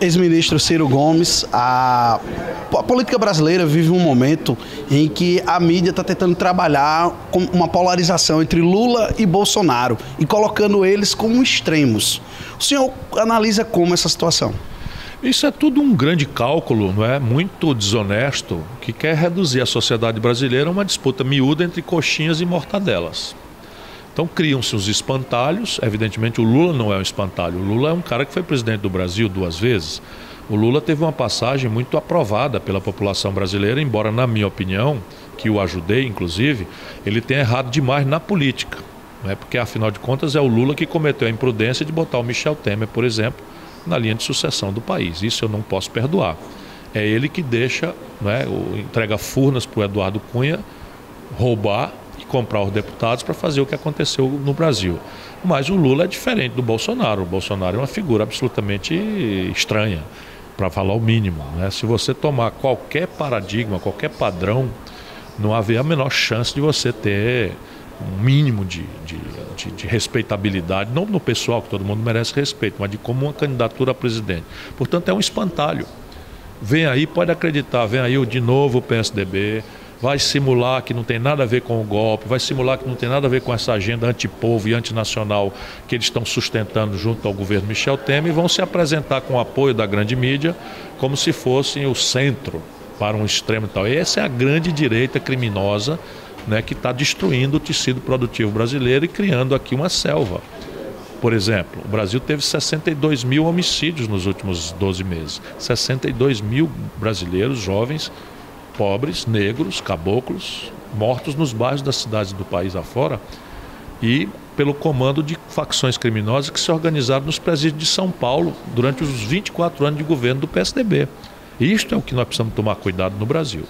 Ex-ministro Ciro Gomes, a política brasileira vive um momento em que a mídia está tentando trabalhar com uma polarização entre Lula e Bolsonaro e colocando eles como extremos. O senhor analisa como essa situação? Isso é tudo um grande cálculo, não é? Muito desonesto, que quer reduzir a sociedade brasileira a uma disputa miúda entre coxinhas e mortadelas. Então criam-se os espantalhos. Evidentemente o Lula não é um espantalho. O Lula é um cara que foi presidente do Brasil 2 vezes. O Lula teve uma passagem muito aprovada pela população brasileira, embora, na minha opinião, que o ajudei inclusive, ele tenha errado demais na política. Não é? Porque afinal de contas é o Lula que cometeu a imprudência de botar o Michel Temer, por exemplo, na linha de sucessão do país. Isso eu não posso perdoar. É ele que deixa, não é, entrega furnas para o Eduardo Cunha roubar e comprar os deputados para fazer o que aconteceu no Brasil. Mas o Lula é diferente do Bolsonaro. O Bolsonaro é uma figura absolutamente estranha, para falar o mínimo, né? Se você tomar qualquer paradigma, qualquer padrão, não haver a menor chance de você ter um mínimo de respeitabilidade, não no pessoal, que todo mundo merece respeito, mas de como uma candidatura a presidente. Portanto, é um espantalho. Vem aí, pode acreditar, vem aí de novo o PSDB, vai simular que não tem nada a ver com o golpe, vai simular que não tem nada a ver com essa agenda antipovo e antinacional que eles estão sustentando junto ao governo Michel Temer, e vão se apresentar com o apoio da grande mídia como se fossem o centro para um extremo e tal. E essa é a grande direita criminosa, né, que está destruindo o tecido produtivo brasileiro e criando aqui uma selva. Por exemplo, o Brasil teve 62 mil homicídios nos últimos 12 meses. 62 mil brasileiros, jovens, pobres, negros, caboclos, mortos nos bairros das cidades do país afora, e pelo comando de facções criminosas que se organizaram nos presídios de São Paulo durante os 24 anos de governo do PSDB. Isto é o que nós precisamos tomar cuidado no Brasil.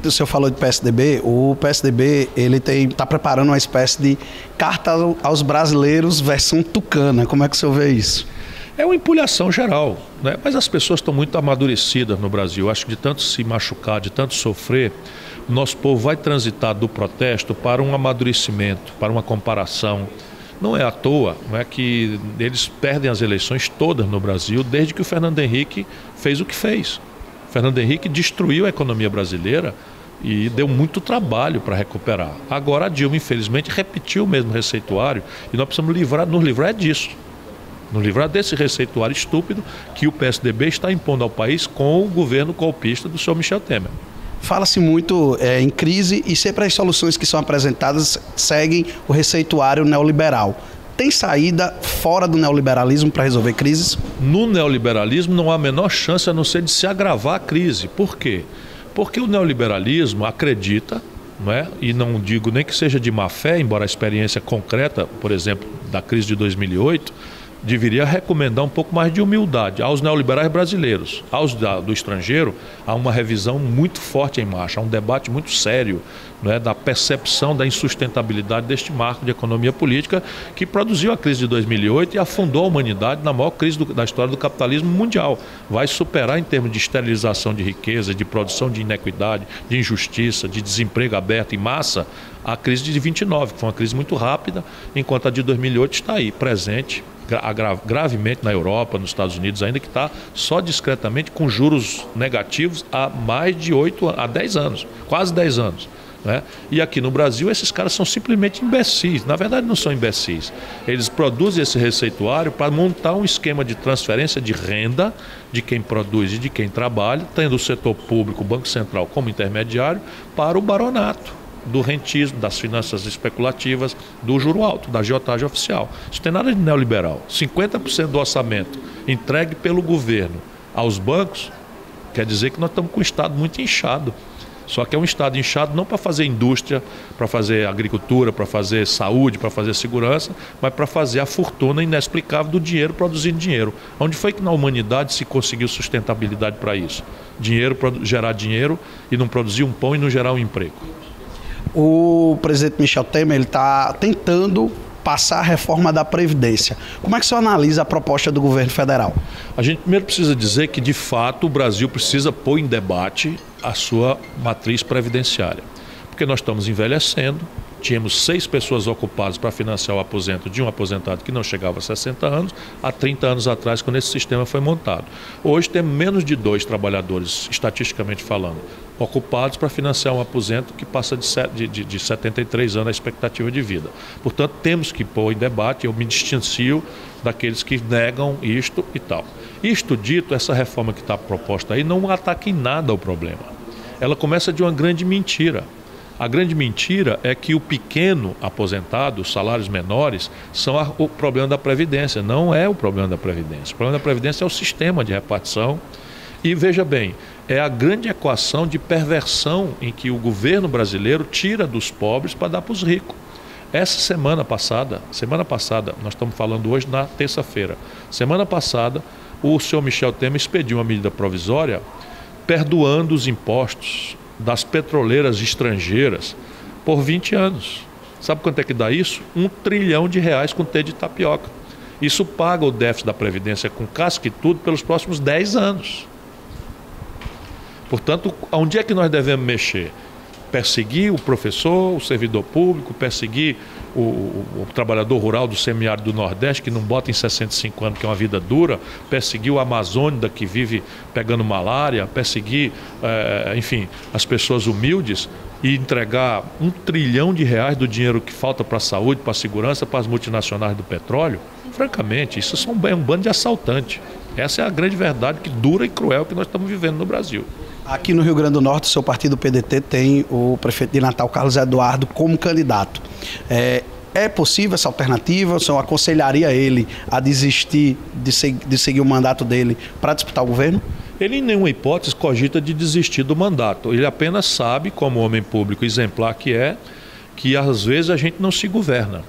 O senhor falou de PSDB, o PSDB está preparando uma espécie de carta aos brasileiros versão tucana. Como é que o senhor vê isso? É uma empulhação geral, né? Mas as pessoas estão muito amadurecidas no Brasil. Acho que de tanto se machucar, de tanto sofrer, o nosso povo vai transitar do protesto para um amadurecimento, para uma comparação. Não é à toa, não é que eles perdem as eleições todas no Brasil desde que o Fernando Henrique fez o que fez. O Fernando Henrique destruiu a economia brasileira e deu muito trabalho para recuperar. Agora a Dilma, infelizmente, repetiu o mesmo receituário e nós precisamos nos livrar disso. Nos livrar desse receituário estúpido que o PSDB está impondo ao país com o governo golpista do senhor Michel Temer. Fala-se muito em crise e sempre as soluções que são apresentadas seguem o receituário neoliberal. Tem saída fora do neoliberalismo para resolver crises? No neoliberalismo não há a menor chance a não ser de se agravar a crise. Por quê? Porque o neoliberalismo acredita, não é? E não digo nem que seja de má fé, embora a experiência concreta, por exemplo, da crise de 2008, deveria recomendar um pouco mais de humildade aos neoliberais brasileiros. Aos do estrangeiro, há uma revisão muito forte em marcha, há um debate muito sério, não é, da percepção da insustentabilidade deste marco de economia política que produziu a crise de 2008 e afundou a humanidade na maior crise da história do capitalismo mundial. Vai superar em termos de esterilização de riqueza, de produção de inequidade, de injustiça, de desemprego aberto em massa, a crise de 29, que foi uma crise muito rápida, enquanto a de 2008 está aí, presente, gravemente na Europa, nos Estados Unidos, ainda que está só discretamente com juros negativos há mais de 10 anos, quase 10 anos. Né? E aqui no Brasil esses caras são simplesmente imbecis. Na verdade não são imbecis. Eles produzem esse receituário para montar um esquema de transferência de renda de quem produz e de quem trabalha, tendo o setor público, o Banco Central como intermediário, para o baronato do rentismo, das finanças especulativas, do juro alto, da agiotagem oficial. Isso tem nada de neoliberal. 50% do orçamento entregue pelo governo aos bancos quer dizer que nós estamos com o Estado muito inchado. Só que é um Estado inchado não para fazer indústria, para fazer agricultura, para fazer saúde, para fazer segurança, mas para fazer a fortuna inexplicável do dinheiro produzindo dinheiro. Onde foi que na humanidade se conseguiu sustentabilidade para isso? Gerar dinheiro e não produzir um pão e não gerar um emprego. O presidente Michel Temer está tentando passar a reforma da Previdência. Como é que o senhor analisa a proposta do governo federal? A gente primeiro precisa dizer que, de fato, o Brasil precisa pôr em debate a sua matriz previdenciária. Porque nós estamos envelhecendo, tínhamos 6 pessoas ocupadas para financiar o aposento de um aposentado que não chegava a 60 anos, há 30 anos atrás, quando esse sistema foi montado. Hoje temos menos de 2 trabalhadores, estatisticamente falando, ocupados para financiar um aposento que passa de 73 anos a expectativa de vida. Portanto, temos que pôr em debate, eu me distancio daqueles que negam isto e tal. Isto dito, essa reforma que está proposta aí não ataca em nada o problema. Ela começa de uma grande mentira. A grande mentira é que o pequeno aposentado, os salários menores, são o problema da Previdência. Não é o problema da Previdência. O problema da Previdência é o sistema de repartição. E veja bem, é a grande equação de perversão em que o governo brasileiro tira dos pobres para dar para os ricos. Essa semana passada, nós estamos falando hoje na terça-feira, semana passada, o senhor Michel Temer expediu uma medida provisória perdoando os impostos das petroleiras estrangeiras por 20 anos. Sabe quanto é que dá isso? R$1 trilhão com T de tapioca. Isso paga o déficit da Previdência com casca e tudo pelos próximos 10 anos. Portanto, onde é que nós devemos mexer? Perseguir o professor, o servidor público, perseguir o trabalhador rural do semiárido do Nordeste, que não bota em 65 anos, que é uma vida dura, perseguir o amazônida que vive pegando malária, perseguir, enfim, as pessoas humildes e entregar R$1 trilhão do dinheiro que falta para a saúde, para a segurança, para as multinacionais do petróleo. Francamente, isso é um bando de assaltantes. Essa é a grande verdade que dura e cruel que nós estamos vivendo no Brasil. Aqui no Rio Grande do Norte, o seu partido PDT tem o prefeito de Natal, Carlos Eduardo, como candidato. É possível essa alternativa? O senhor aconselharia ele a desistir de seguir o mandato dele para disputar o governo? Ele, em nenhuma hipótese, cogita de desistir do mandato. Ele apenas sabe, como homem público exemplar que às vezes a gente não se governa.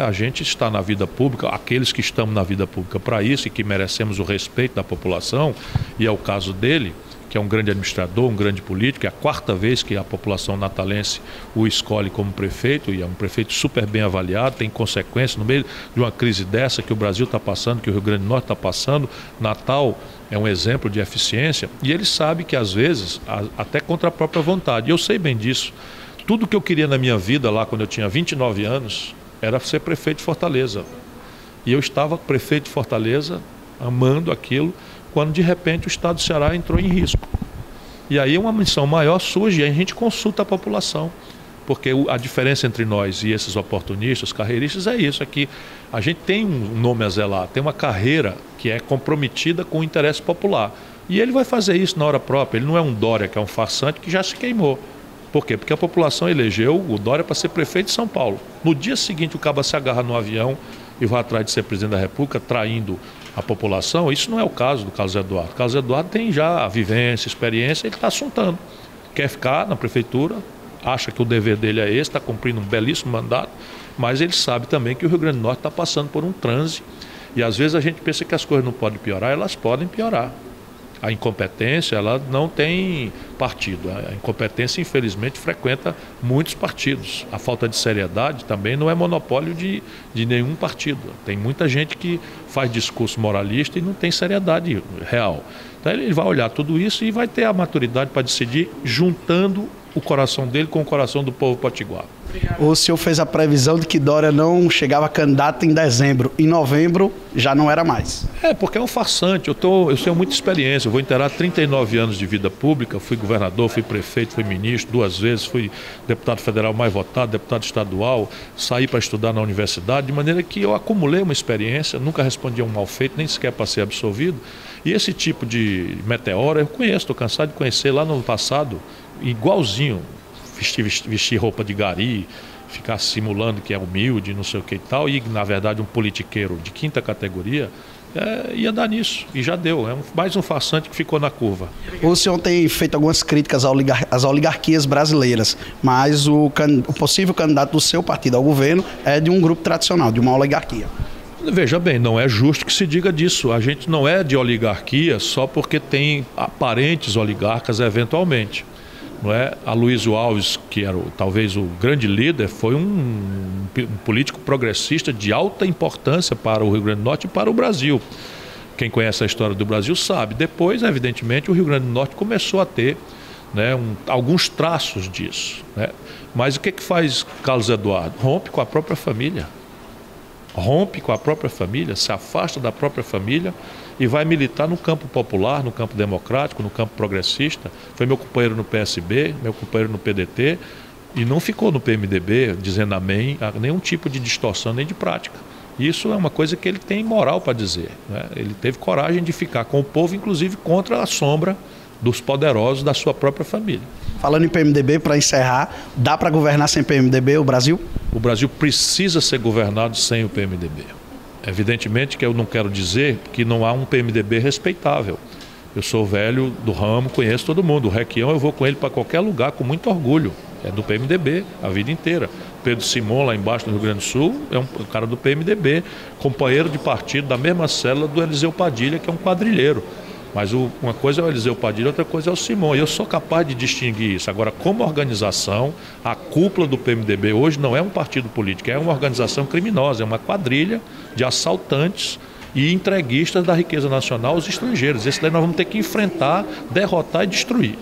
A gente está na vida pública, aqueles que estamos na vida pública para isso e que merecemos o respeito da população, e é o caso dele, que é um grande administrador, um grande político, é a 4ª vez que a população natalense o escolhe como prefeito, e é um prefeito super bem avaliado, tem consequências no meio de uma crise dessa que o Brasil está passando, que o Rio Grande do Norte está passando. Natal é um exemplo de eficiência, e ele sabe que às vezes, até contra a própria vontade, e eu sei bem disso. Tudo que eu queria na minha vida lá quando eu tinha 29 anos era ser prefeito de Fortaleza, e eu estava prefeito de Fortaleza, amando aquilo, quando de repente o estado do Ceará entrou em risco. E aí uma missão maior surge e a gente consulta a população. Porque a diferença entre nós e esses oportunistas, carreiristas, é isso, é que a gente tem um nome a zelar, tem uma carreira que é comprometida com o interesse popular. E ele vai fazer isso na hora própria, ele não é um Dória, que é um farsante, que já se queimou. Por quê? Porque a população elegeu o Dória para ser prefeito de São Paulo. No dia seguinte o cabo se agarra no avião e vai atrás de ser presidente da República, traindo a população. Isso não é o caso do Carlos Eduardo. O Carlos Eduardo tem já a vivência, experiência, ele está assuntando. Quer ficar na prefeitura, acha que o dever dele é esse, está cumprindo um belíssimo mandato, mas ele sabe também que o Rio Grande do Norte está passando por um transe, e às vezes a gente pensa que as coisas não podem piorar, elas podem piorar. A incompetência, ela não tem partido. A incompetência, infelizmente, frequenta muitos partidos. A falta de seriedade também não é monopólio de nenhum partido. Tem muita gente que faz discurso moralista e não tem seriedade real. Então ele vai olhar tudo isso e vai ter a maturidade para decidir, juntando o coração dele com o coração do povo potiguar. O senhor fez a previsão de que Dória não chegava candidato em dezembro. Em novembro já não era mais. Porque é um farsante. Eu tenho muita experiência. Eu vou inteirar 39 anos de vida pública. Fui governador, fui prefeito, fui ministro 2 vezes. Fui deputado federal mais votado, deputado estadual. Saí para estudar na universidade. De maneira que eu acumulei uma experiência. Nunca respondi a um mal feito, nem sequer para ser absolvido. E esse tipo de meteoro eu conheço. Estou cansado de conhecer lá no passado. Igualzinho. Vestir roupa de gari, ficar simulando que é humilde, não sei o que e tal, e na verdade um politiqueiro de 5ª categoria, ia dar nisso, e já deu, mais um farsante que ficou na curva. O senhor tem feito algumas críticas às oligarquias brasileiras, mas o possível candidato do seu partido ao governo é de um grupo tradicional, de uma oligarquia. Veja bem, não é justo que se diga disso. A gente não é de oligarquia só porque tem aparentes oligarcas eventualmente. Não é? Aloysio Alves, que era talvez o grande líder, foi um político progressista de alta importância para o Rio Grande do Norte e para o Brasil. Quem conhece a história do Brasil sabe. Depois, evidentemente, o Rio Grande do Norte começou a ter né, alguns traços disso, né? Mas o que faz Carlos Eduardo? Rompe com a própria família. Rompe com a própria família, se afasta da própria família e vai militar no campo popular, no campo democrático, no campo progressista. Foi meu companheiro no PSB, meu companheiro no PDT, e não ficou no PMDB dizendo amém a nenhum tipo de distorção nem de prática. Isso é uma coisa que ele tem moral para dizer, né? Ele teve coragem de ficar com o povo, inclusive contra a sombra dos poderosos da sua própria família. Falando em PMDB, para encerrar, dá para governar sem PMDB o Brasil? O Brasil precisa ser governado sem o PMDB. Evidentemente que eu não quero dizer que não há um PMDB respeitável. Eu sou velho do ramo, conheço todo mundo. O Requião, eu vou com ele para qualquer lugar com muito orgulho. É do PMDB a vida inteira. Pedro Simon, lá embaixo no Rio Grande do Sul, é um cara do PMDB, companheiro de partido da mesma célula do Eliseu Padilha, que é um quadrilheiro. Mas uma coisa é o Eliseu Padilha, outra coisa é o Simon. E eu sou capaz de distinguir isso. Agora, como organização, a cúpula do PMDB hoje não é um partido político, é uma organização criminosa, é uma quadrilha de assaltantes e entreguistas da riqueza nacional aos estrangeiros. Esse daí nós vamos ter que enfrentar, derrotar e destruir.